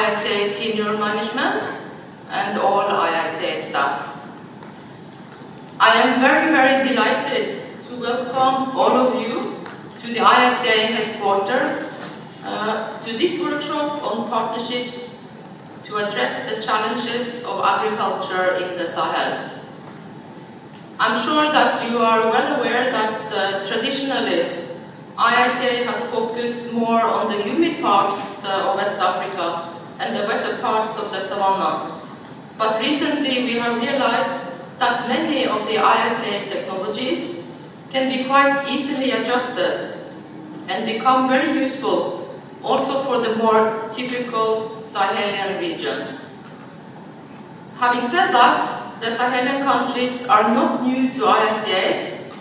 IITA senior management and all IITA staff. I am very, very delighted to welcome all of you to the IITA headquarters to this workshop on partnerships to address the challenges of agriculture in the Sahel. I'm sure that you are well aware that traditionally IITA has focused more on the humid parts of West Africa and the wetter parts of the savanna. But recently we have realized that many of the IITA technologies can be quite easily adjusted and become very useful also for the more typical Sahelian region. Having said that, the Sahelian countries are not new to IITA,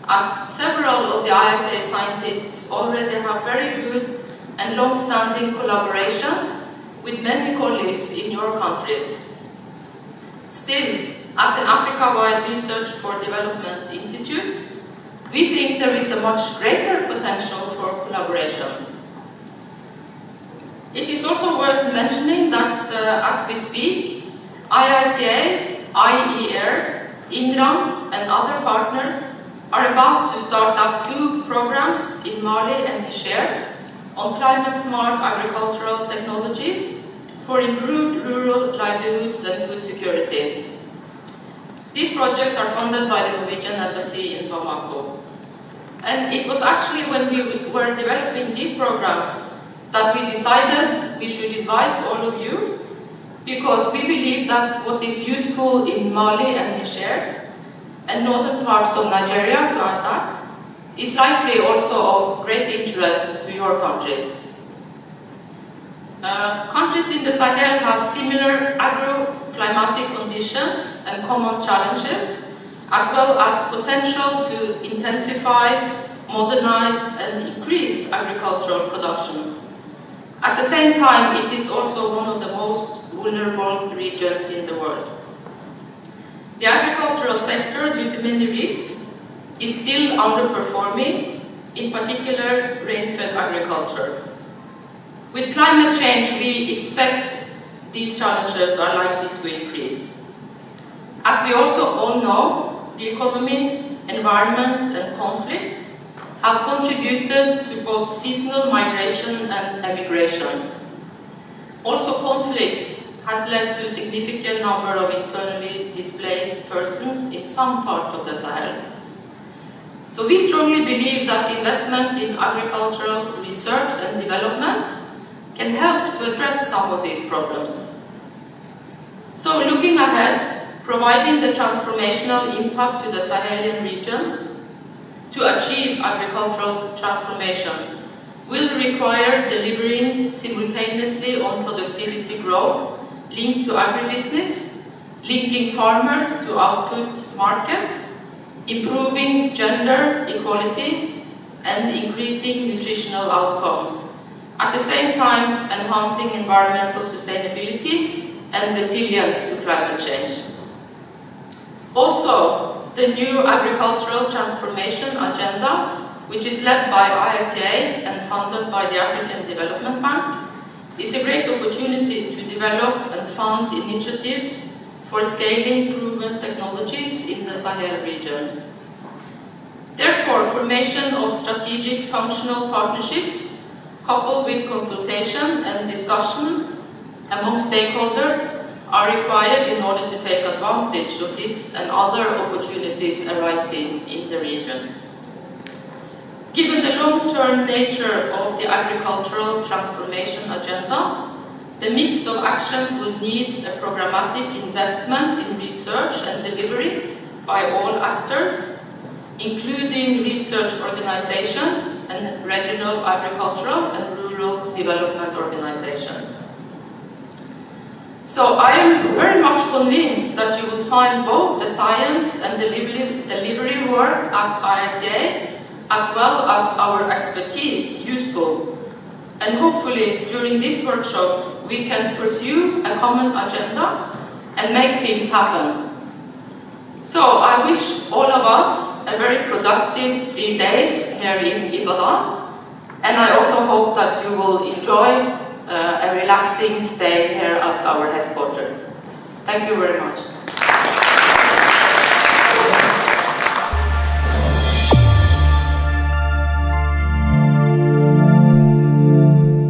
as several of the IITA scientists already have very good and long-standing collaboration with many colleagues in your countries. Still, as an Africa-wide Research for Development Institute, we think there is a much greater potential for collaboration. It is also worth mentioning that as we speak, IITA, IER, INRAM and other partners are about to start up 2 programs in Mali and Niger on climate-smart agricultural technologies for improved rural livelihoods and food security. These projects are funded by the Norwegian Embassy in Bamako. And it was actually when we were developing these programs that we decided we should invite all of you, because we believe that what is useful in Mali and Niger and northern parts of Nigeria, to add that, is likely also of great interest to your countries. Countries in the Sahel have similar agro-climatic conditions and common challenges, as well as potential to intensify, modernize and increase agricultural production. At the same time, it is also one of the most vulnerable regions in the world. The agricultural sector, due to many risks, is still underperforming, in particular rain-fed agriculture. With climate change, we expect these challenges are likely to increase. As we also all know, the economy, environment and conflict have contributed to both seasonal migration and emigration. Also, conflicts has led to a significant number of internally displaced persons in some part of the Sahel. So we strongly believe that investment in agricultural research and development can help to address some of these problems. So looking ahead, providing the transformational impact to the Sahelian region to achieve agricultural transformation will require delivering simultaneously on productivity growth linked to agribusiness, linking farmers to output markets, improving gender equality, and increasing nutritional outcomes. At the same time, enhancing environmental sustainability and resilience to climate change. Also, the new agricultural transformation agenda, which is led by IITA and funded by the African Development Bank, is a great opportunity to develop and fund initiatives for scaling proven technologies in the Sahel region. Therefore, formation of strategic functional partnerships coupled with consultation and discussion among stakeholders are required in order to take advantage of this and other opportunities arising in the region. Given the long-term nature of the agricultural transformation agenda, the mix of actions will need a programmatic investment in research and delivery by all actors, including research organizations and regional agricultural and rural development organizations. So I am very much convinced that you will find both the science and delivery work at IITA, as well as our expertise, useful. And hopefully, during this workshop, we can pursue a common agenda and make things happen. So I wish all of us a very productive 3 days here in Ibadan, and I also hope that you will enjoy a relaxing stay here at our headquarters. Thank you very much.